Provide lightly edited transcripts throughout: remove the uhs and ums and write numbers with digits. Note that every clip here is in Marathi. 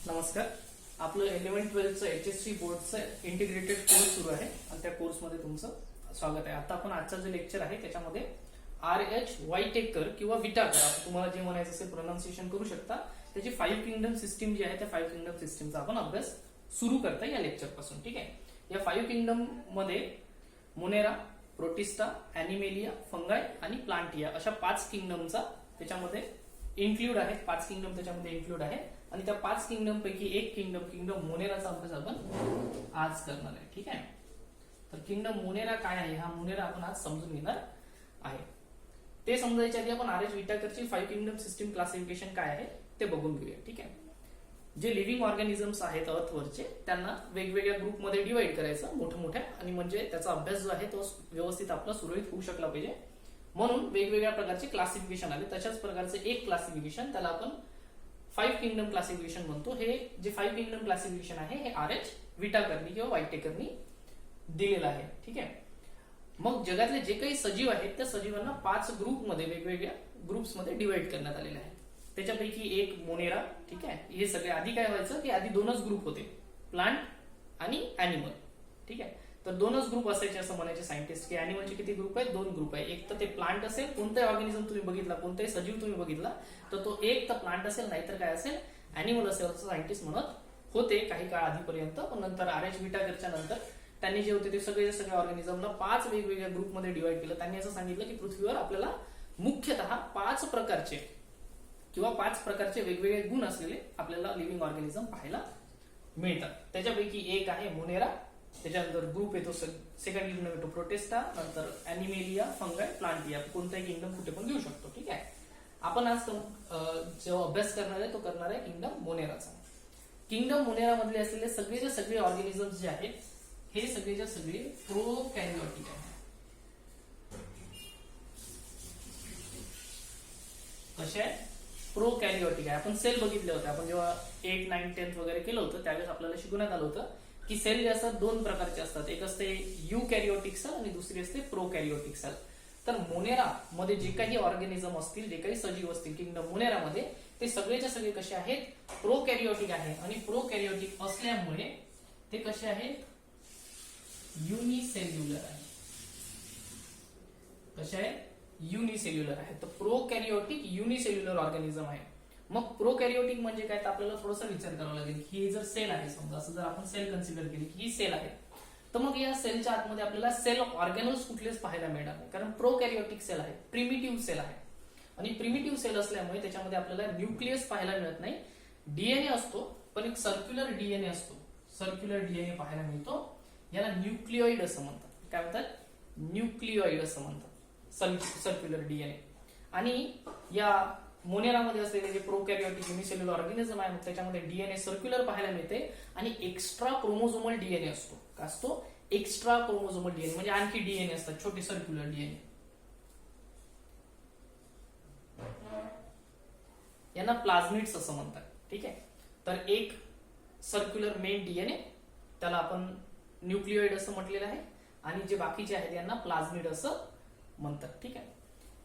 नमस्कार. आपलं 11-12चं HSC बोर्डचं इंटिग्रेटेड कोर्स सुरू आहे आणि त्या कोर्समध्ये तुमचं स्वागत आहे. आता आपण आजचा जे लेक्चर आहे त्याच्यामध्ये RH वाईटेकर किंवा विटाकर, आपण तुम्हाला जे म्हणायचं असेल प्रोनाउन्सिएशन करू शकता, त्याची 5 किंगडम सिस्टीम जी आहे त्या 5 किंगडम सिस्टीमचा आपण अभ्यास सुरू करता या लेक्चर पासून. ठीक आहे. या 5 किंगडम मध्ये मोनेरा, प्रोटिस्टा, ॲनिमेलिया, फंगाय आणि प्लांटिया अशा 5 किंगडमचा त्याच्यामध्ये इन्क्लूड आहे. 5 किंगडम त्याच्यामध्ये इन्क्लूड आहे आणि त्या 5 किंगडम पैकी एक किंगडम मोनेराचा अभ्यास आपण आज करणार आहे. ठीक आहे. तर किंगडम मोनेरा काय आहे, हा मोनेरा आपण आज समजून घेणार आहे. ते समजायच्या आधी आपण RH विटाकरची 5 किंगडम सिस्टीम क्लासिफिकेशन काय आहे ते बघून घेऊया. ठीक आहे. जे लिव्हिंग ऑर्गॅनिझम्स आहेत अर्थवरचे त्यांना वेगवेगळ्या ग्रुपमध्ये डिवाइड करायचं मोठ्या आणि म्हणजे त्याचा अभ्यास जो आहे तो व्यवस्थित आपला सुरळीत होऊ शकला पाहिजे, म्हणून वेगवेगळ्या प्रकारचे क्लासिफिकेशन आले. तशाच प्रकारचे एक क्लासिफिकेशन त्याला आपण 5 किंगडम क्लासिफिकेशन म्हणतो. हे जे 5 किंगडम क्लासिफिकेशन आहे हे RH विटाकरनी किंवा वाईटेकरनी दिलेलं आहे. ठीक आहे. मग जगातले जे काही सजीव आहेत त्या सजीवांना 5 ग्रुपमध्ये वेगवेगळ्या ग्रुप्समध्ये डिवाइड करण्यात आलेले आहे. त्याच्यापैकी एक मोनेरा. ठीक आहे. हे सगळे आधी काय व्हायचं की आधी 2च ग्रुप होते, प्लांट आणि ॲनिमल. ठीक आहे. तर 2च ग्रुप असायचे असं म्हणायचे सायंटिस्ट की ॲनिमलचे किती ग्रुप आहेत, 2 ग्रुप आहे. एक तर ते प्लांट असेल, कोणताही ऑर्गॅनिझम तुम्ही बघितला, कोणताही सजीव तुम्ही बघितला तर तो एक तर प्लांट असेल नाहीतर काय असेल, ॲनिमल असेल असं सायंटिस्ट म्हणत होते काही काळ आधीपर्यंत. पण नंतर RH विटाकरच्या नंतर त्यांनी जे होते ते सगळे ऑर्गॅनिझमला 5 वेगवेगळ्या ग्रुपमध्ये डिवाइड केलं. त्यांनी असं सांगितलं की पृथ्वीवर आपल्याला मुख्यतः 5 प्रकारचे किंवा 5 प्रकारचे वेगवेगळे गुण असलेले आपल्याला लिव्हिंग ऑर्गॅनिझम पाहायला मिळतात. त्याच्यापैकी एक आहे मोनेरा, त्याच्यानंतर ग्रुप येतो सेकंड किंगडम येतो प्रोटिस्टा, नंतर ॲनिमेलिया, फंगाय, प्लांटिया. कोणताही किंगडम कुठे पण घेऊ शकतो. ठीक आहे. आपण आज जो अभ्यास करणार आहे तो करणार आहे किंगडम मोनेराचा. किंगडम मोनेरा मधले असलेले सगळे ऑर्गॅनिझम्स जे आहेत हे सगळे प्रोकॅरियोटिक आहेत. कसे आहे? प्रोकॅरियोटिक आहे. आपण सेल बघितले होते. आपण जेव्हा 8, 9, 10 वगैरे केलं होतं त्यावेळेस आपल्याला शिकवण्यात आलं होतं की सेल जे असतात 2 प्रकारचे असतात. एक असते युकॅरियोटिक सेल आणि दुसरी असते प्रोकॅरियोटिक सेल. तर मोनेरा मध्ये जे काही ऑर्गॅनिझम असतील, जे काही सजीव असतील किंगडम मोनेरा मध्ये, ते सगळेच्या सगळे कसे आहेत, प्रोकॅरियोटिक आहे. आणि प्रोकॅरियोटिक असल्यामुळे ते कसे आहेत, युनिसेल्युलर आहे. कसे आहे, युनिसेल्युलर आहे. तर प्रोकॅरियोटिक युनिसेल्युलर ऑर्गॅनिझम आहे. मग प्रोकॅरियोटिक म्हणजे काय, तर आपल्याला थोडासा विचार करावा लागेल की ही जर सेल आहे, समजा असं जर आपण सेल कन्सिडर केली की ही सेल आहे, तर मग या सेलच्या आतमध्ये आपल्याला सेल ऑर्गॅनल्स कुठलेच पाहायला मिळणार नाही, कारण प्रोकॅरियोटिक सेल आहे, प्रिमिटिव्ह सेल आहे. आणि प्रिमिटिव्ह सेल असल्यामुळे त्याच्यामध्ये आपल्याला न्यूक्लियस पाहायला मिळत नाही. डीएनए असतो पण एक सर्क्युलर डीएनए असतो, सर्क्युलर डीएनए पाहायला मिळतो. याला न्यूक्लिओइड असं म्हणतात. काय म्हणतात? न्यूक्लिओइड असं म्हणतात, सर्क्युलर डीएनए. आणि या मोनेरामध्ये असलेले जे प्रोकॅरियोटिक युनिसेल्युलर ऑर्गॅनिझम आहे त्याच्यामध्ये डीएनए सर्क्युलर पाहायला मिळते आणि एक्स्ट्रा क्रोमोझोमल डीएनए असतो. काय असतो? एक्स्ट्रा क्रोमोझोमल डीएनए, म्हणजे आणखी डीएनए असतात, छोटे सर्क्युलर डीएनए. यांना प्लाझमिड्स असं म्हणतात. ठीक आहे. तर एक सर्क्युलर मेन डीएनए त्याला आपण न्यूक्लिओइड असं म्हटलेलं आहे आणि जे बाकीचे आहेत यांना प्लाझमिड असं म्हणतात. ठीक आहे.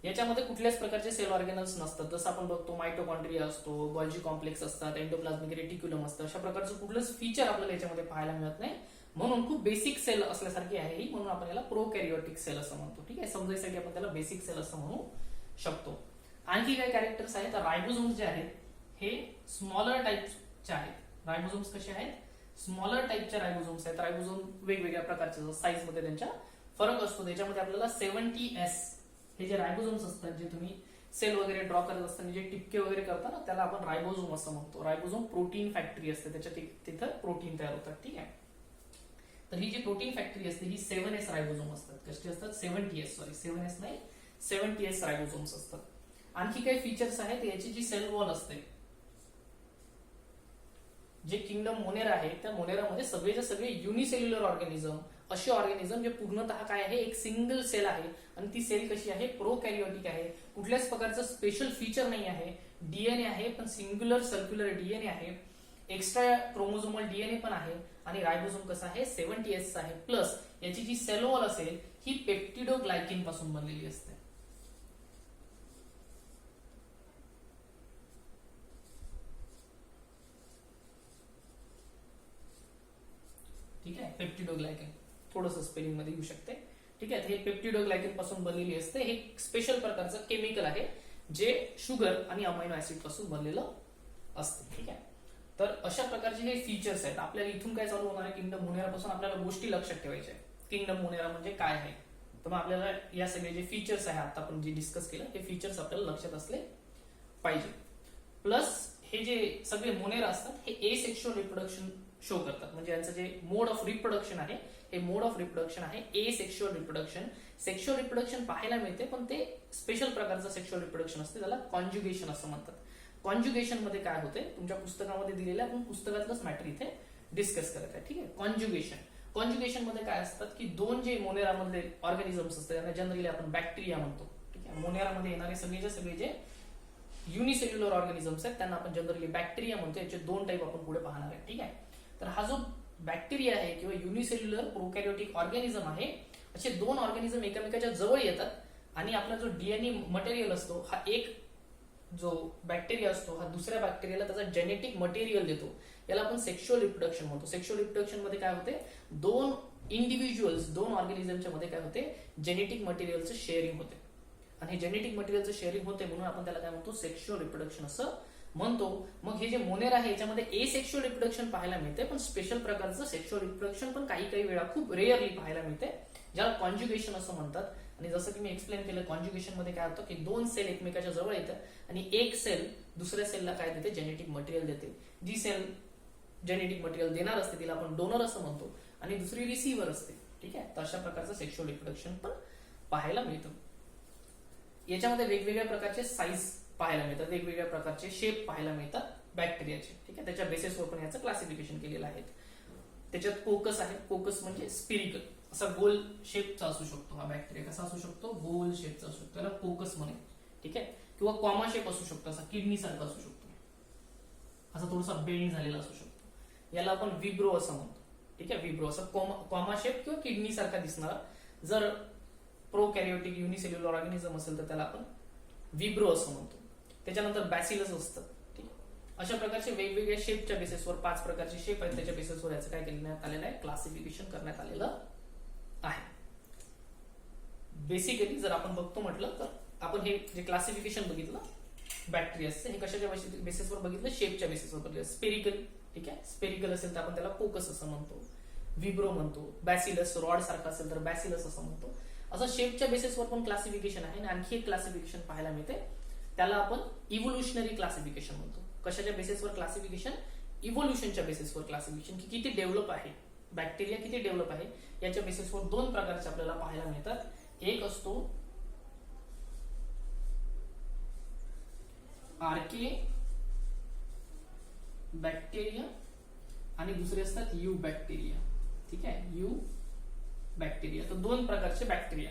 याच्यामध्ये कुठल्याच प्रकारचे सेल ऑर्गॅनल्स नसतात. जसं आपण बघतो मायटोकॉन्ड्रिया असतो, गोल्जी कॉम्प्लेक्स असतात, एंडोप्लाझमिक रेटिक्युलम असतं. अशा प्रकारचं कुठलंच फीचर आपल्याला याच्यामध्ये पाहायला मिळत नाही, म्हणून खूप बेसिक सेल असल्यासारखी आहे ही, म्हणून आपण याला प्रोकॅरियोटिक सेल असं म्हणतो. ठीक आहे. समजायसाठी आपण त्याला बेसिक सेल असं म्हणू शकतो. आणखी काही कॅरेक्टर्स आहेत. रायबोझोम्स जे आहेत हे स्मॉलर टाइपचे आहेत. रायबोझोम्स कसे आहेत? स्मॉलर टाइपचे रायबोझोम्स आहेत. रायबोझोम वेगवेगळ्या प्रकारचे साईज मध्ये त्यांच्या फरक असतो. त्याच्यामध्ये आपल्याला 70S हे जे रायबोझोम्स असतात, जे तुम्ही सेल वगैरे ड्रॉ करत असताना जे टिपके वगैरे करता ना, त्याला आपण रायबोझोम असं म्हणतो. रायबोझोम प्रोटीन फॅक्टरी असते, त्याच्यात तिथं प्रोटीन तयार होतात. ठीक आहे. तर ही जी प्रोटीन फॅक्टरी असते ही 7S रायबोझोम असतात. कसे असतात? 7S नाही, 70S रायबोझोम्स असतात. आणखी काही फीचर्स आहेत. याची जी सेल वॉल असते, जे किंगडम मोनेरा आहे त्या मोनेरामध्ये सगळे युनिसेल्युलर ऑर्गॅनिझम, असे ऑर्गॅनिझम जे पूर्णतः काय आहे, एक सिंगल सेल आहे. आणि ती सेल कशी आहे? प्रोकॅरियोटिक आहे. कुठल्याच प्रकारचं स्पेशल फीचर नाही आहे. डीएनए आहे पण सिंग्युलर सर्क्युलर डीएनए आहे, एक्स्ट्रा क्रोमोझोमल डीएनए पण आहे. आणि रायबोझोम कसा आहे? 70S आहे. प्लस याची जी सेल वॉल असेल ही पेप्टिडोग्लायकिन पासून बनलेली असते. ठीक आहे, पेप्टिडोग्लायकन थोडंसं स्पेलिंग मध्ये येऊ शकते. ठीक आहे, हे पेप्टिडोग्लायकन पासून बनलेली असते. हे स्पेशल प्रकारचं केमिकल आहे जे शुगर आणि अमायनो ऍसिड पासून बनलेलं असते. ठीक आहे, तर अशा प्रकारचे हे फीचर्स आहेत. आपल्याला इथून काय चालू होणार आहे, किंगडम मोनेरा पासून आपल्याला गोष्टी लक्षात ठेवायच्या आहेत. किंगडम मोनेरा म्हणजे काय आहे, तर मग आपल्याला या सगळे जे फीचर्स आहे आता आपण जे डिस्कस केलं हे फीचर्स आपल्याला लक्षात असले पाहिजे. प्लस हे जे सगळे मोनेरा असतात हे एसेक्शुअल रिप्रोडक्शन शो करतात. म्हणजे यांचं जे मोड ऑफ रिप्रोडक्शन आहे हे मोड ऑफ रिप्रोडक्शन आहे एसेक्शुअल रिप्रोडक्शन. सेक्शुअल रिप्रोडक्शन पाहायला मिळते पण ते स्पेशल प्रकारचं सेक्शुअल रिप्रोडक्शन असते, त्याला कॉन्ज्युगेशन असं म्हणतात. कॉन्ज्युगेशन मध्ये काय होते, तुमच्या पुस्तकामध्ये दिलेलं आपण पुस्तकातलंच मॅटर इथे डिस्कस करत आहे. ठीक आहे, कॉन्ज्युगेशन मध्ये काय असतात की दोन जे मोनेरामधले ऑर्गॅनिझम्स असतात त्यांना जनरली आपण बॅक्टेरिया म्हणतो. ठीक आहे, मोनेरामध्ये येणारे सगळे जे युनिसेल्युलर ऑर्गॅनिझम्स आहेत त्यांना आपण जनरली बॅक्टेरिया म्हणतो. याचे दोन टाईप आपण पुढे पाहणार आहे. ठीक आहे, तर हा जो बॅक्टेरिया आहे किंवा युनिसेल्युलर प्रोकॅरियोटिक ऑर्गॅनिझम आहे, असे दोन ऑर्गॅनिझम एकमेकाच्या जवळ येतात आणि आपला जो डीएनए मटेरियल असतो हा एक जो बॅक्टेरिया असतो हा दुसऱ्या बॅक्टेरियाला त्याचा जेनेटिक मटेरियल देतो. याला आपण सेक्शुअल रिप्रोडक्शन म्हणतो. सेक्शुअल रिप्रोडक्शन मध्ये काय होते, दोन इंडिव्हिज्युअल्स दोन ऑर्गॅनिझमच्या मध्ये काय होते, जेनेटिक मटेरियलचं शेअरिंग होते आणि हे जेनेटिक मटेरियलचं शेअरिंग होते म्हणून आपण त्याला काय म्हणतो, सेक्शुअल रिप्रोडक्शन असं म्हणतो. मग हे जे मोनेरा आहे याच्यामध्ये एसेक्शुअल रिप्रोडक्शन पाहायला मिळते पण स्पेशल प्रकारचं सेक्शुअल रिप्रोडक्शन पण काही वेळा खूप रेअरली पाहायला मिळते, ज्याला कॉन्ज्युगेशन असं म्हणतात. आणि जसं की मी एक्सप्लेन केलं, कॉन्ज्युगेशन मध्ये काय होतं की दोन सेल एकमेकाच्या जवळ येतात आणि एक सेल दुसऱ्या सेलला काय देते, जेनेटिक मटेरियल देते. जी सेल जेनेटिक मटेरियल देणार असते तिला आपण डोनर असं म्हणतो आणि दुसरी रिसिव्हर असते. ठीक आहे, तर अशा प्रकारचं सेक्शुअल रिप्रोडक्शन पण पाहायला मिळतं. याच्यामध्ये वेगवेगळ्या प्रकारचे साईज पाहायला मिळतात, वेगवेगळ्या प्रकारचे शेप पाहायला मिळतात बॅक्टेरियाचे. ठीक आहे, त्याच्या बेसिसवर पण याचं क्लासिफिकेशन केलेलं आहे. त्याच्यात कोकस आहे, कोकस म्हणजे स्पिरिकल असा गोल शेपचा असू शकतो. हा बॅक्टेरिया कसा असू शकतो, गोल शेपचा असू शकतो, त्याला कोकस म्हणे. ठीक आहे, किंवा कॉमा शेप असू शकतो, असा किडनी सारखा असू शकतो, असा थोडासा बेंड झालेला असू शकतो, याला आपण विब्रो असं म्हणतो. ठीक आहे, विब्रो असं कॉमा शेप किंवा किडनी सारखा दिसणारा जर प्रोकॅरियोटिक युनिसेल्युलर ऑर्गॅनिझम असेल तर त्याला आपण विब्रो असं म्हणतो. त्याच्यानंतर बॅसिलस असतं. ठीक आहे, अशा प्रकारचे वेगवेगळ्या शेपच्या बेसिसवर 5 प्रकारचे शेप आहेत, त्याच्या बेसिसवर याचं काय करण्यात आलेलं आहे, क्लासिफिकेशन करण्यात आलेलं आहे. बेसिकली जर आपण बघतो म्हटलं तर आपण हे जे क्लासिफिकेशन बघितलं बॅक्टेरियाचं, हे कशाच्या बेसिसवर बघितलं, शेपच्या बेसिसवर बघितलं. स्पेरिकल, ठीक आहे, स्पेरिकल असेल तर आपण त्याला कोकस असं म्हणतो, विब्रो म्हणतो. बॅसिलस रॉड सारखा असेल तर बॅसिलस असं म्हणतो. असं शेपच्या बेसिसवर पण क्लासिफिकेशन आहे. आणि आणखी एक क्लासिफिकेशन पाहायला मिळते, त्याला आपण इव्होल्युशनरी क्लासिफिकेशन म्हणतो. कशाच्या बेसिसवर क्लासिफिकेशन, इव्होल्युशनच्या बेसिसवर क्लासिफिकेशन, की किती डेव्हलप आहे बॅक्टेरिया, किती डेव्हलप आहे याच्या बेसिसवर दोन प्रकारचे आपल्याला पाहायला मिळतात. एक असतो आर्के बॅक्टेरिया आणि दुसरे असतात यू बॅक्टेरिया. ठीक आहे, यू बॅक्टेरिया. तर दोन प्रकारचे बॅक्टेरिया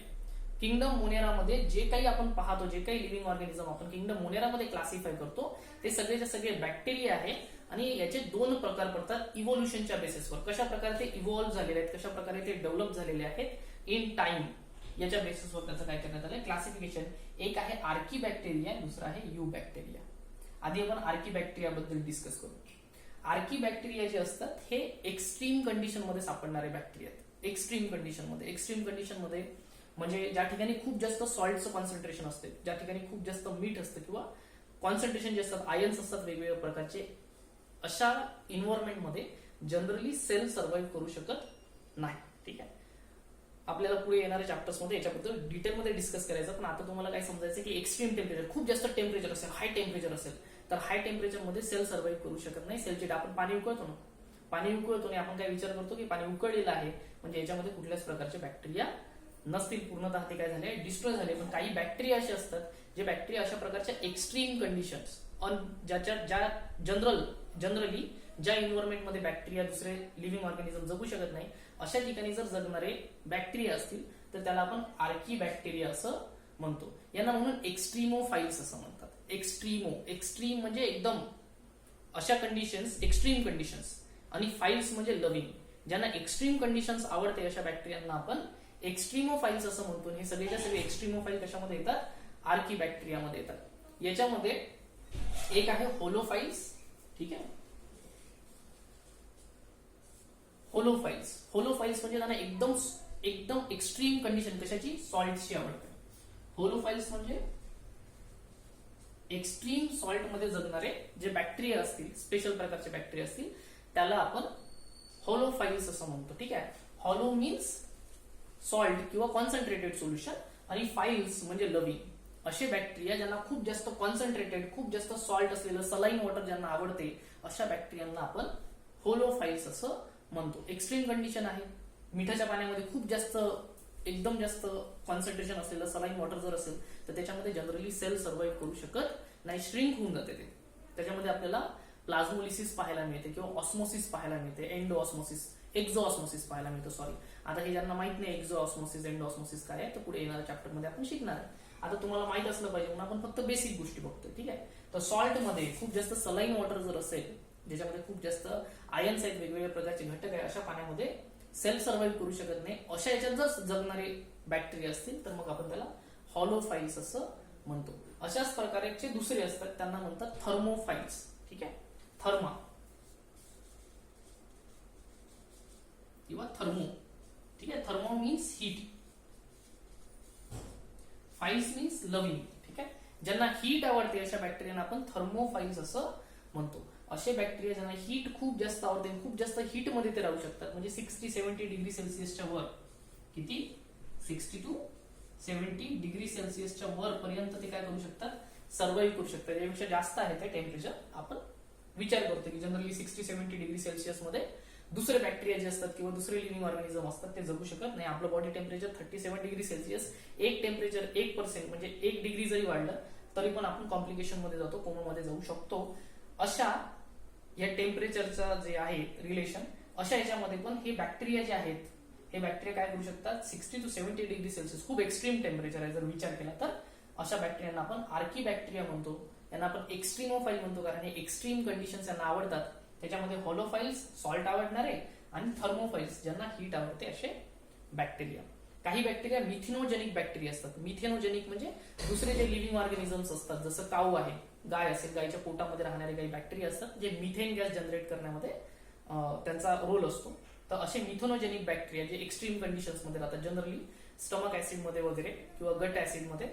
किंगडम मोनेरामध्ये जे काही आपण पाहतो, जे काही लिव्हिंग ऑर्गॅनिझम आपण किंगडम मोनेरामध्ये क्लासिफाय करतो ते सगळेचे सगळे बॅक्टेरिया आहे. आणि याचे दोन प्रकार पडतात इव्होल्युशनच्या बेसिसवर. कशा प्रकारे ते इव्हॉल्व्ह झालेले आहेत, कशा प्रकारे ते डेव्हलप झालेले आहेत इन टाइम, याच्या बेसिसवर त्याचं काय करण्यात आलंय, क्लासिफिकेशन. एक आहे आर्की बॅक्टेरिया, दुसरा आहे यू बॅक्टेरिया. आधी आपण आर्की बॅक्टेरिया बद्दल डिस्कस करू. आर्की बॅक्टेरिया जे असतात हे एक्स्ट्रीम कंडिशन मध्ये सापडणारे बॅक्टेरिया आहेत. एक्स्ट्रीम कंडिशन मध्ये म्हणजे ज्या ठिकाणी खूप जास्त सॉल्टचं कॉन्सन्ट्रेशन असते, ज्या ठिकाणी खूप जास्त मीठ असतं किंवा कॉन्सन्ट्रेशन जे असतात, आयन्स असतात वेगवेगळ्या प्रकारचे, अशा इन्व्हायरमेंट मध्ये जनरली सेल सर्व्हाइव्ह करू शकत नाही. ठीक आहे, आपल्याला पुढे येणाऱ्या चॅप्टर्स मध्ये याच्याबद्दल डिटेलमध्ये डिस्कस करायचं. पण आता तुम्हाला काय समजायचं की एक्स्ट्रीम टेम्परेचर, खूप जास्त टेम्परेचर असेल, हाय टेम्परेचर असेल तर हाय टेम्परेचर मध्ये सेल सर्व्हाइव्ह करू शकत नाही. सेलची आपण पाणी उकळतो ना, पाणी उकळतो आणि आपण काय विचार करतो की पाणी उकळलेलं आहे म्हणजे याच्यामध्ये कुठल्याच प्रकारचे बॅक्टेरिया नसतील, पूर्णतः ते काय झाले, डिस्ट्रॉय झाले. पण काही बॅक्टेरिया असे असतात जे बॅक्टेरिया अशा प्रकारच्या एक्स्ट्रीम कंडिशन्स ज्या जनरली ज्या इन्व्हायरमेंट मध्ये बॅक्टेरिया दुसरे लिव्हिंग ऑर्गॅनिझम जगू शकत नाही अशा ठिकाणी जर जगणारे बॅक्टेरिया असतील तर त्याला आपण आर्की बॅक्टेरिया असं म्हणतो. यांना म्हणून एक्स्ट्रीमोफाइल्स असं म्हणतात. एक्स्ट्रीम म्हणजे एकदम अशा कंडिशन्स, एक्स्ट्रीम कंडिशन्स, आणि फाइल्स म्हणजे लव्हिंग. ज्यांना एक्स्ट्रीम कंडिशन्स आवडते अशा बॅक्टेरियांना आपण एक्स्ट्रीमोफाइल्स असं म्हणतो. हे सगळेच्या सगळे एक्स्ट्रीमोफाइल कशामध्ये येतात, आर्की बॅक्टेरियामध्ये येतात. याच्यामध्ये एक आहे होलोफाइल्स. ठीक आहे, होलोफाईल्स म्हणजे त्यांना एकदम एकदम एक्स्ट्रीम कंडिशन कशाची, सॉल्टची आवडते. होलोफाईल्स म्हणजे एक्स्ट्रीम सॉल्ट मध्ये जगणारे जे बॅक्टेरिया असतील, स्पेशल प्रकारचे बॅक्टेरिया असतील, त्याला आपण होलोफाईल्स असं म्हणतो. ठीक आहे. हॉलो मीन्स सॉल्ट किंवा कॉन्सन्ट्रेटेड सोल्युशन आणि फाईल्स म्हणजे लविंग. असे बॅक्टेरिया ज्यांना खूप जास्त कॉन्सन्ट्रेटेड, खूप जास्त सॉल्ट असलेलं सलाईन वॉटर ज्यांना आवडते, अशा बॅक्टेरियांना आपण होलोफाईल्स असं म्हणतो. एक्स्ट्रीम कंडिशन आहे, मिठाच्या पाण्यामध्ये खूप जास्त एकदम जास्त कॉन्सन्ट्रेशन असलेलं सलाईन वॉटर जर असेल तर त्याच्यामध्ये जनरली सेल सर्व्हाइव्ह करू शकत नाही, श्रिंक होऊन जाते ते. त्याच्यामध्ये आपल्याला प्लाझ्मोलिसिस पाहायला मिळते किंवा ऑस्मोसिस पाहायला मिळते, एंडो ऑस्मोसिस, एक्झो ऑस्मोसिस पाहायला मिळतो. सॉरी, आता हे ज्यांना माहित नाही एक्झो ऑस्मोसिस, एंडो ऑस्मोसिस काय आहे तर पुढे येणाऱ्या चॅप्टर मध्ये आपण शिकणार आहे. आता तुम्हाला माहित असलं पाहिजे म्हणून आपण फक्त बेसिक गोष्टी बघतोय. ठीक आहे. तर सॉल्ट मध्ये खूप जास्त सलाईन वॉटर जर असेल, ज्याच्यामध्ये खूप जास्त आयन्स आहेत, वेगवेगळ्या प्रकारचे घटक आहे, अशा पाण्यामध्ये सेल सर्व्हाइव्ह करू शकत नाही, अशा याच्यात जर जगणारे बॅक्टेरिया असतील तर मग आपण त्याला हॉलोफाईल्स असं म्हणतो. अशाच प्रकारचे दुसरे असतात, त्यांना म्हणतात थर्मोफाईल्स. ठीक आहे. थर्मा किंवा थर्मो. ठीक आहे. Thermo means heat, files means loving. ठीक आहे. ज्यांना हीट आवडते अशा बॅक्टेरियांना आपण थर्मोफाईल्स असं म्हणतो. असे बॅक्टेरिया ज्यांना हीट खूप जास्त आवडते, खूप जास्त हीट मध्ये ते राहू शकतात, म्हणजे 60-70 डिग्री सेल्सिअसच्या वर, किती 60 to 70 डिग्री सेल्सिअसच्या वर पर्यंत ते काय करू शकतात, सर्व्हाइव्ह करू शकतात. यापेक्षा जास्त आहे ते टेम्परेचर आपण विचार करतो की जनरली 60-70 डिग्री सेल्सिअस मध्ये दुसरे बॅक्टेरिया जे असतात किंवा दुसरे लिव्हिंग ऑर्गॅनिझम असतात ते जगू शकत नाही. आपलं बॉडी टेम्परेचर 37 डिग्री सेल्सिअस, एक टेम्परेचर 1% म्हणजे 1 डिग्री जरी वाढलं तरी पण आपण कॉम्प्लिकेशन मध्ये जातो, कोमामध्ये जाऊ शकतो. अशा या टेम्परेचरचा जे आहे रिलेशन, अशा याच्यामध्ये पण हे बॅक्टेरिया जे आहेत, हे बॅक्टेरिया काय करू शकतात, 60 to 70 डिग्री सेल्सिअस खूप एक्स्ट्रीम टेम्परेचर आहे जर विचार केला तर, अशा बॅक्टेरियांना आपण आर्की बॅक्टेरिया म्हणतो. यांना आपण एक्स्ट्रीमोफाईल म्हणतो कारण हे एक्स्ट्रीम कंडिशन्स यांना आवडतात. त्याच्यामध्ये होलोफाईल्स सॉल्ट आवडणारे आणि थर्मोफाईल्स ज्यांना हीट आवडते असे बॅक्टेरिया. काही बॅक्टेरिया मिथेनोजेनिक बॅक्टेरिया असतात. मिथेनोजेनिक म्हणजे दुसरे जे लिव्हिंग ऑर्गॅनिझम्स असतात, जसं काऊ आहे, गाय असेल, गायच्या पोटामध्ये राहणारे काही बॅक्टेरिया असतात जे मिथेन गॅस जनरेट करण्यामध्ये त्यांचा रोल असतो. तर असे मिथेनोजेनिक बॅक्टेरिया जे एक्स्ट्रीम कंडिशन्स मध्ये राहतात, जनरली स्टमक ऍसिड मध्ये वगैरे किंवा गट ऍसिड मध्ये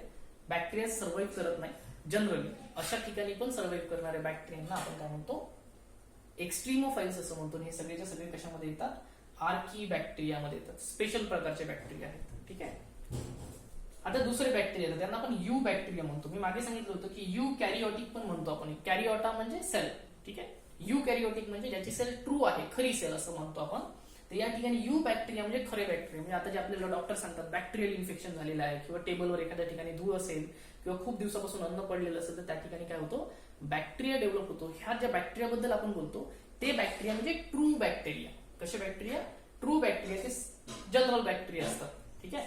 बॅक्टेरिया सर्व्हाइव्ह करत नाही, जनरली अशा ठिकाणी पण सर्व्हाइव्ह करणाऱ्या बॅक्टेरियांना आपण काय म्हणतो, एक्स्ट्रीमोफाईल्स असं म्हणतो. हे सगळेच्या सगळे कशामध्ये येतात, आर्की बॅक्टेरियामध्ये येतात, स्पेशल प्रकारचे बॅक्टेरिया आहेत. ठीक आहे. आता दुसरे बॅक्टेरिया येतात, त्यांना आपण यू बॅक्टेरिया म्हणतो. मी मागे सांगितलं होतं की यू कॅरिओटिक पण म्हणतो आपण. कॅरिओटा म्हणजे सेल. ठीक आहे. यू कॅरिओटिक म्हणजे ज्याची सेल ट्रू आहे, खरी सेल असं म्हणतो आपण. तर या ठिकाणी यू बॅक्टेरिया म्हणजे खरे बॅक्टेरिया. म्हणजे आता जे आपल्याला डॉक्टर सांगतात बॅक्टेरियल इन्फेक्शन झालेलं आहे किंवा टेबलवर एखाद्या ठिकाणी धूळ असेल किंवा खूप दिवसापासून अन्न पडलेलं असेल तर त्या ठिकाणी काय होतो, बॅक्टेरिया डेव्हलप होतो. ह्या ज्या बॅक्टेरियाबद्दल आपण बोलतो ते बॅक्टेरिया म्हणजे ट्रू बॅक्टेरिया. कसे बॅक्टेरिया, ट्रू बॅक्टेरिया, ते जनरल बॅक्टेरिया असतात. ठीक आहे.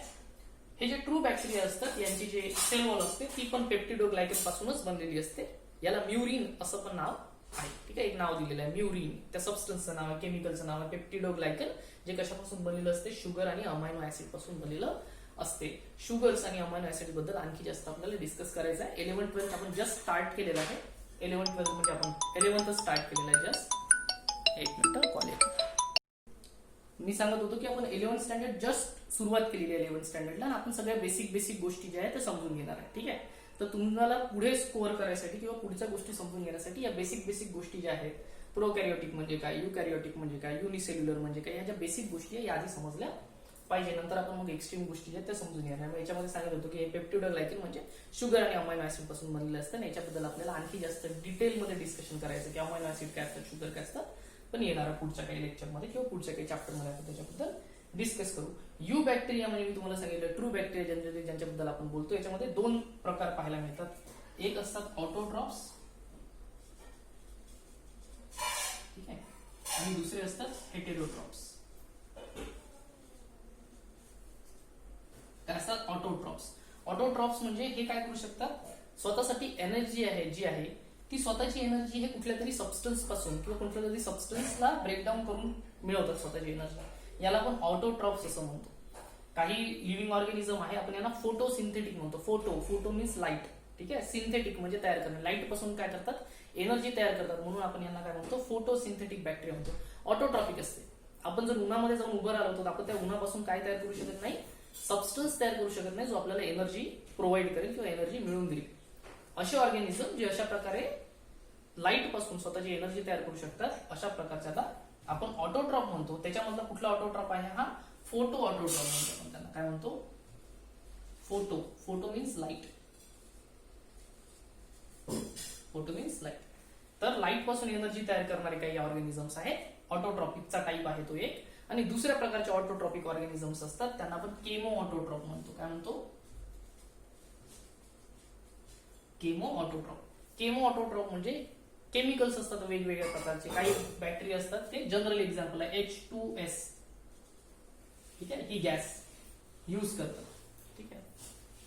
हे जे ट्रू बॅक्टेरिया असतात यांची जे सेल वॉल असते ती पण पेप्टिडोग्लायकन पासूनच बनलेली असते. याला म्युरिन असं पण नाव आहे. ठीक आहे. एक नाव दिलेलं आहे म्युरिन, त्या सबस्टन्सचं नाव आहे, केमिकलचं नाव आहे पेप्टिडोग्लायकन, जे कशापासून बनलेलं असते, शुगर आणि अमायनो ऍसिड पासून बनलेलं असते. शुगर्स आणि अमायनो ऍसिड बद्दल आणखी जास्त आपल्याला डिस्कस करायचं आहे. 11th-12th आपण जस्ट स्टार्ट केलेलं आहे. 11th-12th म्हणजे आपण 11th स्टार्ट केलेलं आहे जस्ट. एक मिनिट, कॉलेज मी सांगत होतो की आपण 11th स्टँडर्ड जस्ट सुरुवात केलेली आहे 11th स्टँडर्डला, आणि आपण सगळ्या बेसिक गोष्टी ज्या आहेत त्या समजून घेणार आहे. ठीक आहे. तर तुम्हाला पुढे स्कोअर करायसाठी किंवा पुढच्या गोष्टी समजून घेण्यासाठी या बेसिक गोष्टी ज्या आहेत, प्रोकॅरियोटिक म्हणजे काय, युकॅरियोटिक म्हणजे काय, युनिसेल्युलर म्हणजे काय, या ज्या बेसिक गोष्टी आहे या आधी समजल्या पाहिजे. नंतर आपण मग एक्स्ट्रीम गोष्टी ज्या त्या समजून घेणार. याच्यामध्ये सांगत होतो की पेप्टिडोग्लायकन म्हणजे शुगर आणि अमायनो ऍसिड पासून बनलेलं असतं. याच्याबद्दल आपल्याला आणखी जास्त डिटेलमध्ये डिस्कशन करायचं की अमायनो ऍसिड काय असतात, शुगर काय असतात, पण येणाऱ्या पुढच्या काही लेक्चरमध्ये किंवा पुढच्या काही चॅप्टरमध्ये आपण त्याच्याबद्दल डिस्कस करू. यू बॅक्टेरिया म्हणजे मी तुम्हाला सांगितलं ट्रू बॅक्टेरिया जनरली ज्यांच्याबद्दल आपण बोलतो. याच्यामध्ये दोन प्रकार पाहायला मिळतात. एक असतात ऑटोट्रॉप्स, ठीक आहे, आणि दुसरे असतात हेटेरोट्रॉप्स. असतात ऑटोट्रॉप्स. ऑटोट्रॉप्स म्हणजे हे काय करू शकतात, स्वतःसाठी एनर्जी आहे जी आहे ती स्वतःची एनर्जी हे कुठल्या तरी सबस्टन्स पासून किंवा कुठल्या तरी सबस्टन्सला ब्रेकडाऊन करून मिळवतात स्वतःची एनर्जी. याला आपण ऑटोट्रॉप्स असं म्हणतो. काही लिव्हिंग ऑर्गॅनिझम आहे आपण यांना फोटोसिंथेटिक म्हणतो. Photo means light. ठीक आहे. सिंथेटिक म्हणजे तयार करणे, लाईट पासून काय करतात, एनर्जी तयार करतात, म्हणून आपण यांना काय म्हणतो, फोटोसिंथेटिक बॅक्टेरिया म्हणतो. ऑटोट्रॉपिक असते. आपण जर उन्हामध्ये जाऊन उभं राहिलो तर आपण त्या उन्हापासून काय तयार करू शकत नाही, सबस्टन्स तयार करू शकत नाही जो आपल्याला एनर्जी प्रोव्हाइड करेल किंवा एनर्जी मिळवून देईल. असे ऑर्गॅनिझम जे अशा प्रकारे लाईट पासून स्वतःची एनर्जी तयार करू शकतात, अशा प्रकारच्याला आपण ऑटोट्रॉप म्हणतो. त्याच्यामधला कुठला ऑटोट्रॉप आहे, हा फोटो ऑटोट्रॉप म्हणतो आपण त्याला. काय म्हणतो, photo. Photo means light. Photo means light. तर लाईट पासून एनर्जी तयार करणारे काही ऑर्गॅनिझम्स आहेत, ऑटोट्रॉपिकचा टाईप आहे तो एक. आणि दुसऱ्या प्रकारचे ऑटोट्रॉपिक ऑर्गॅनिझम्स असतात त्यांना आपण केमो ऑटोट्रॉप म्हणतो. काय म्हणतो, केमो ऑटोट्रॉप. केमो ऑटोट्रॉप म्हणजे केमिकल्स असतात वेगवेगळ्या प्रकारचे. काही बॅक्टेरिया असतात, ते जनरल एक्झाम्पल आहे H2S. ठीक आहे, ही गॅस यूज करतात. ठीक आहे,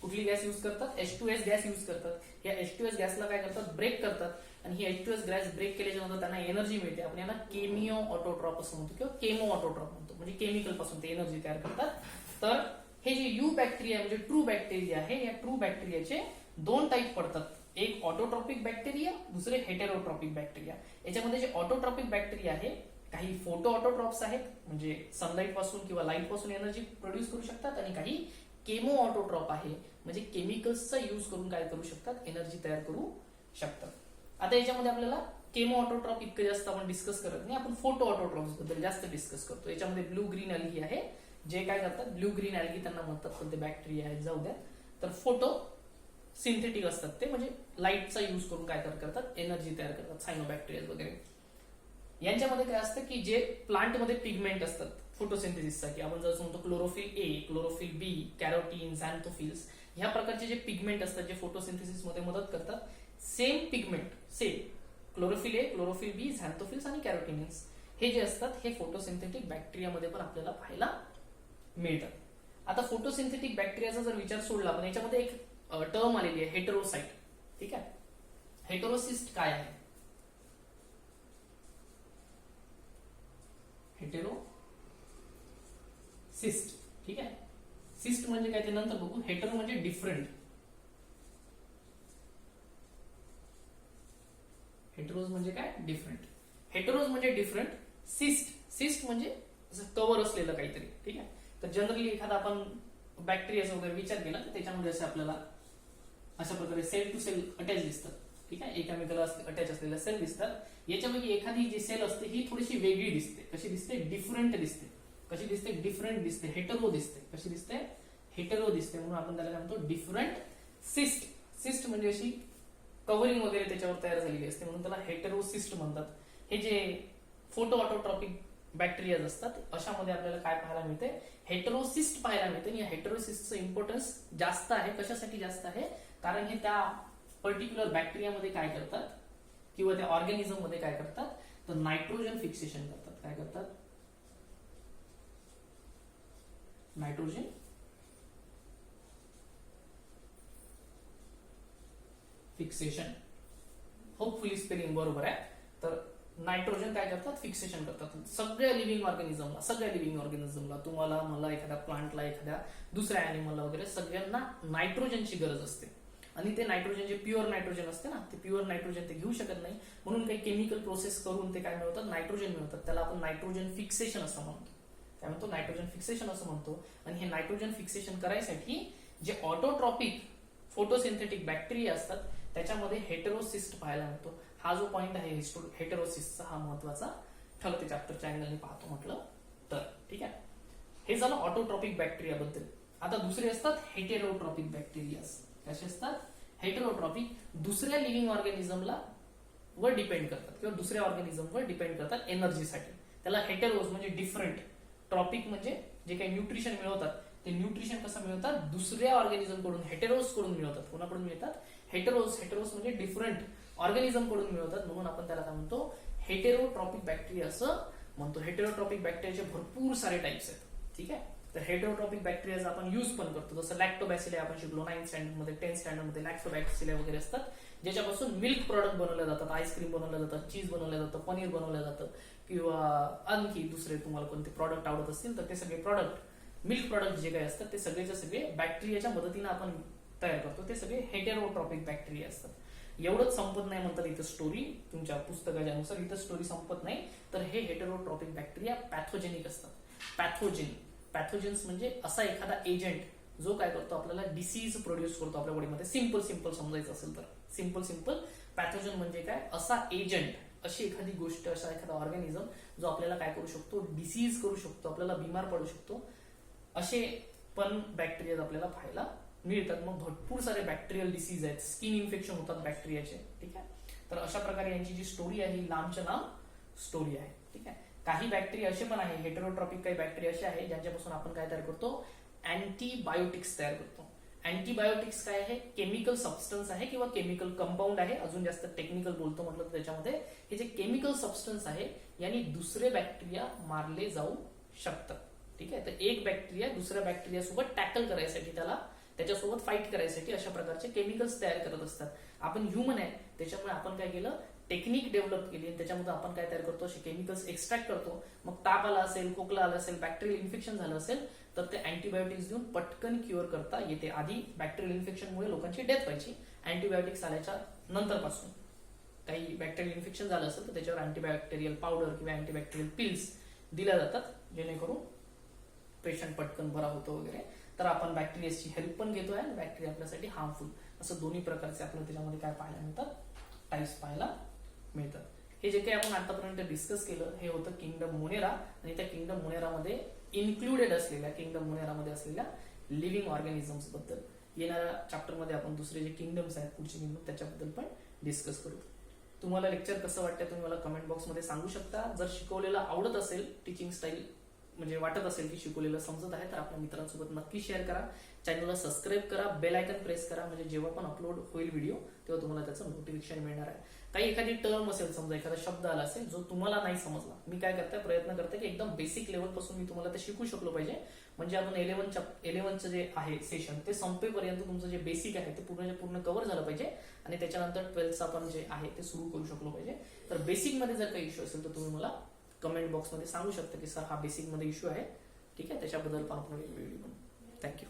कुठली गॅस यूज करतात, H2S गॅस यूज करतात. या H2S गॅसला काय करतात, ब्रेक करतात. आणि ही H2S गॅस ब्रेक केल्याच्या नंतर त्यांना एनर्जी मिळते. आपण यांना केमिओ ऑटोट्रॉप असं म्हणतो किंवा केमो ऑटोट्रॉप म्हणतो. म्हणजे केमिकल पासून ते एनर्जी तयार करतात. तर हे जे यू बॅक्टेरिया म्हणजे ट्रू बॅक्टेरिया आहे, या ट्रू बॅक्टेरियाचे दोन टाईप पडतात. एक ऑटोट्रॉपिक बॅक्टेरिया, दुसरे हेटेरोट्रॉपिक बॅक्टेरिया. याच्यामध्ये जे ऑटोट्रॉपिक बॅक्टेरिया आहे, काही फोटो ऑटोट्रॉप्स आहेत म्हणजे सनलाईट पासून किंवा लाईट पासून एनर्जी प्रोड्यूस करू शकतात. आणि काही केमो ऑटोट्रॉप आहे म्हणजे केमिकल्सचा यूज करून काय करू शकतात, एनर्जी तयार करू शकतात. आता याच्यामध्ये आपल्याला केमो ऑटोट्रॉप इतकं जास्त आपण डिस्कस करत नाही, आपण फोटो ऑटोट्रॉप्स बद्दल जास्त डिस्कस करतो. याच्यामध्ये ब्लू ग्रीन अल्गी आहे, जे काय करतात, ब्लू ग्रीन अल्गी त्यांना म्हणतात, पण ते बॅक्टेरिया आहेत, जाऊ द्या. तर फोटो सिंथेटिक असतात ते, म्हणजे लाईटचा यूज करून काय करतात, एनर्जी तयार करतात, सायनोबॅक्टेरिया वगैरे. यांच्यामध्ये काय असतं की जे प्लांटमध्ये पिगमेंट असतात फोटोसिंथेसिससाठी, आपण जर म्हणतो chlorophyll A, chlorophyll B, carotene, झॅन्थोफिल्स, ह्या प्रकारचे जे पिगमेंट असतात जे फोटोसिंथेसिस मध्ये मदत करतात. Same pigment, same chlorophyll A, chlorophyll बी, झॅन्थोफिल्स आणि कॅरोटिनिन्स हे जे असतात हे फोटोसिंथेटिक बॅक्टेरियामध्ये पण आपल्याला पाहायला मिळतात. आता फोटोसिंथेटिक बॅक्टेरियाचा जर विचार सोडला आपण, याच्यामध्ये एक टर्म आलेली आहे हेटेरोसाइट. ठीक आहे, हेटेरोसिस्ट काय आहे, हेटेरोसिस्ट. ठीक आहे, सिस्ट म्हणजे काय ते नंतर बघू. हेटेरो म्हणजे डिफरंट, हेटेरोज म्हणजे काय, डिफरंट. हेटेरोज म्हणजे डिफरंट. सिस्ट म्हणजे कव्हर असलेलं काहीतरी. ठीक आहे, तर जनरली एखादा आपण बॅक्टेरियाचा वगैरे विचार केला तर त्याच्यामध्ये असे आपल्याला अशा प्रकारे सेल टू सेल अटॅच दिसतात. ठीक आहे, एकामेकाला अटॅच असलेल्या सेल दिसतात. याच्यापैकी एखादी जी सेल असते ही थोडीशी वेगळी दिसते. कशी दिसते, डिफरंट दिसते. कशी दिसते, डिफरंट दिसते, हेटेरो दिसते. कशी दिसते, हेटेरो दिसते. म्हणून आपण त्याला काय म्हणतो, डिफरंट सिस्ट. सिस्ट म्हणजे अशी कव्हरिंग वगैरे त्याच्यावर तयार झालेली असते, म्हणून त्याला हेटेरोसिस्ट म्हणतात. हे जे फोटो ऑटोट्रॉपिक बॅक्टेरिया असतात अशामध्ये आपल्याला काय पाहायला मिळते, हेटेरोसिस्ट पाहायला मिळते. आणि या हेटेरोसिस्टचं इम्पॉर्टन्स जास्त आहे. कशासाठी जास्त आहे, कारण हे त्या पर्टिक्युलर बॅक्टेरियामध्ये काय करतात किंवा त्या ऑर्गॅनिझम मध्ये काय करतात, तर नायट्रोजन फिक्सेशन करतात. काय करतात, नायट्रोजन फिक्सेशन. होपफुली स्पेलिंग बरोबर आहे. तर नायट्रोजन काय करतात, फिक्सेशन करतात. सगळ्या लिव्हिंग ऑर्गॅनिझमला, तुम्हाला, मला, एखाद्या प्लांटला, एखाद्या दुसऱ्या अॅनिमलला वगैरे सगळ्यांना नायट्रोजनची गरज असते. आणि ते नायट्रोजन जे प्युअर नायट्रोजन असते ना, ते प्युअर नायट्रोजन ते घेऊ शकत नाही. म्हणून काही केमिकल प्रोसेस करून ते काय मिळवतात, नायट्रोजन मिळवतात. त्याला आपण नायट्रोजन फिक्सेशन असं म्हणतो. काय म्हणतो, नायट्रोजन फिक्सेशन असं म्हणतो. आणि हे नायट्रोजन फिक्सेशन करायसाठी जे ऑटोट्रॉपिक फोटोसिंथेटिक बॅक्टेरिया असतात त्याच्यामध्ये हेटेरोसिस्ट पाहायला मिळतो. हा जो पॉइंट आहे हेटेरोसिस्टचा, हा महत्वाचा ठरते चॅप्टरच्या अँगलने पाहतो म्हटलं तर. ठीक आहे, हे झालं ऑटोट्रॉपिक बॅक्टेरिया बद्दल. आता दुसरे असतात हेटेरोट्रॉपिक बॅक्टेरिया. कसे असतात, हेटेरोट्रॉपिक, दुसऱ्या लिव्हिंग ऑर्गॅनिझमला वर डिपेंड करतात किंवा दुसऱ्या ऑर्गॅनिझमवर डिपेंड करतात एनर्जीसाठी. त्याला हेटेरोज म्हणजे डिफरंट, ट्रॉपिक म्हणजे जे काही न्यूट्रिशन मिळवतात ते न्यूट्रिशन कसं मिळवतात, दुसऱ्या ऑर्गॅनिझम कडून, हेटेरोज कडून मिळवतात. कोणाकडून मिळतात, हेटेरोज. हेटेरोज म्हणजे डिफरंट ऑर्गॅनिझम कडून मिळवतात. म्हणून आपण त्याला काय म्हणतो, हेटेरोट्रॉपिक बॅक्टेरिया असं म्हणतो. हेटेरोट्रॉपिक बॅक्टेरियाचे भरपूर सारे टाइप्स आहेत. ठीक आहे, तर हेटेरोट्रॉपिक बॅक्टेरिया आपण युज पण करतो. जसं लॅक्टोबॅसिलिया आपण शिकलो 9th स्टँडर्ड मध्ये, 10th स्टँडर्ड मध्ये. लॅक्टोबॅसिलिया वगैरे असतात ज्याच्यापासून मिल्क प्रोडक्ट बनवले जातात, आईस्क्रीम बनवलं जातं, चीज बनवलं जातं, पनीर बनवलं जातं किंवा आणखी दुसरे तुम्हाला कोणते प्रॉडक्ट आवडत असतील तर ते सगळे प्रॉडक्ट, मिल्क प्रोडक्ट जे काही असतात ते सगळेच्या सगळे बॅक्टेरियाच्या मदतीने आपण तयार करतो. ते सगळे हेटेरोट्रॉपिक बॅक्टेरिया असतात. एवढंच संपत नाही म्हणतात इथं स्टोरी, तुमच्या पुस्तकाच्या अनुसार इथं स्टोरी संपत नाही. तर हे हेटेरोट्रॉपिक बॅक्टेरिया पॅथोजेनिक असतात. पॅथोजेन्स म्हणजे असा एखादा एजंट जो काय करतो, आपल्याला डिसीज प्रोड्यूस करतो आपल्या बॉडीमध्ये. सिंपल समजायचं असेल तर सिंपल पॅथोजन म्हणजे काय, असा एजंट, अशी एखादी गोष्ट, असा एखादा ऑर्गॅनिझम जो आपल्याला काय करू शकतो, डिसीज करू शकतो, आपल्याला बिमार पडू शकतो. असे पण बॅक्टेरिया आपल्याला पाहायला मिळतात. मग भरपूर सारे बॅक्टेरियल डिसीज आहेत, स्किन इन्फेक्शन होतात बॅक्टेरियाचे. ठीक आहे. तर अशा प्रकारे यांची जी स्टोरी आहे ही लांबच्या लांब स्टोरी आहे. ठीक आहे. काही बॅक्टेरिया असे पण आहे, हेटेरोट्रॉपिक काही बॅक्टेरिया असे आहे ज्यांच्यापासून आपण काय तयार करतो, अँटीबायोटिक्स तयार करतो. अँटीबायोटिक्स काय आहे, केमिकल सबस्टन्स आहे किंवा केमिकल कंपाऊंड आहे. अजून जास्त टेक्निकल बोलतो म्हटलं तर त्याच्यामध्ये हे जे केमिकल सबस्टन्स आहे यांनी दुसरे बॅक्टेरिया मारले जाऊ शकतात. ठीक आहे. तर एक बॅक्टेरिया दुसऱ्या बॅक्टेरिया सोबत टॅकल करायसाठी, त्याच्यासोबत फाईट करायसाठी अशा प्रकारचे केमिकल्स तयार करत असतात. आपण ह्युमन आहे त्याच्यामुळे आपण काय केलं, टेक्निक डेव्हलप केली आणि त्याच्यामध्ये आपण काय तयार करतो, असे केमिकल्स एक्स्ट्रॅक्ट करतो. मग ताप आला असेल, खोकला आला असेल, बॅक्टेरियल इन्फेक्शन झालं असेल तर ते अँटीबायोटिक्स देऊन पटकन क्युअर करता येते. आधी बॅक्टेरियल इन्फेक्शनमुळे लोकांची डेथ व्हायची, अँटीबायोटिक्स आल्याच्या नंतरपासून. काही बॅक्टेरियल इन्फेक्शन झालं असेल तर त्याच्यावर अँटीबॅक्टेरियल पावडर किंवा अँटीबॅक्टेरियल पिल्स दिल्या जातात जेणेकरून पेशंट पटकन बरा होतो वगैरे. तर आपण बॅक्टेरियाची हेल्प पण घेतोय आणि बॅक्टेरिया आपल्यासाठी हार्मफुल, असं दोन्ही प्रकारचे आपल्याला त्याच्यामध्ये काय पाहायला मिळतात, टाईप्स पाहायला मिळतात. हे जे काही आपण आतापर्यंत डिस्कस केलं हे होतं किंगडम मोनेरा. आणि त्या किंगडम मोनेरामध्ये इन्क्लुडेड असलेल्या लिव्हिंग ऑर्गॅनिझम्स बद्दल येणाऱ्या चॅप्टरमध्ये आपण दुसरे जे किंगडम्स आहेत, पुढचे किंगडम, त्याच्याबद्दल पण डिस्कस करू. तुम्हाला लेक्चर कसं वाटतं तुम्ही मला कमेंट बॉक्समध्ये सांगू शकता. जर शिकवलेलं आवडत असेल, टीचिंग स्टाईल म्हणजे वाटत असेल की शिकवलेलं समजत आहे तर आपल्या मित्रांसोबत नक्की शेअर करा. चॅनलला सबस्क्राईब करा, बेल आयकन प्रेस करा, म्हणजे जेव्हा पण अपलोड होईल व्हिडिओ तेव्हा तुम्हाला त्याचं नोटिफिकेशन मिळणार आहे. काही एखादी टर्म असेल, समजा एखादा शब्द आला असेल जो तुम्हाला नाही समजला, मी काय करते, प्रयत्न करते की एकदम बेसिक लेवल पासून मी तुम्हाला ते शिकू शकलो पाहिजे. म्हणजे आपण 11चं जे आहे सेशन ते संपेपर्यंत तुमचं जे बेसिक आहे ते पूर्ण कव्हर झालं पाहिजे आणि त्याच्यानंतर 12th आपण जे आहे ते सुरू करू शकलो पाहिजे. तर बेसिक मध्ये जर काही इश्यू असेल तर तुम्ही मला कमेंट बॉक्समध्ये सांगू शकता की सर हा बेसिक मध्ये इश्यू आहे. ठीक आहे. त्याच्याबद्दल पण आपण व्हिडिओ बनवू. थँक्यू.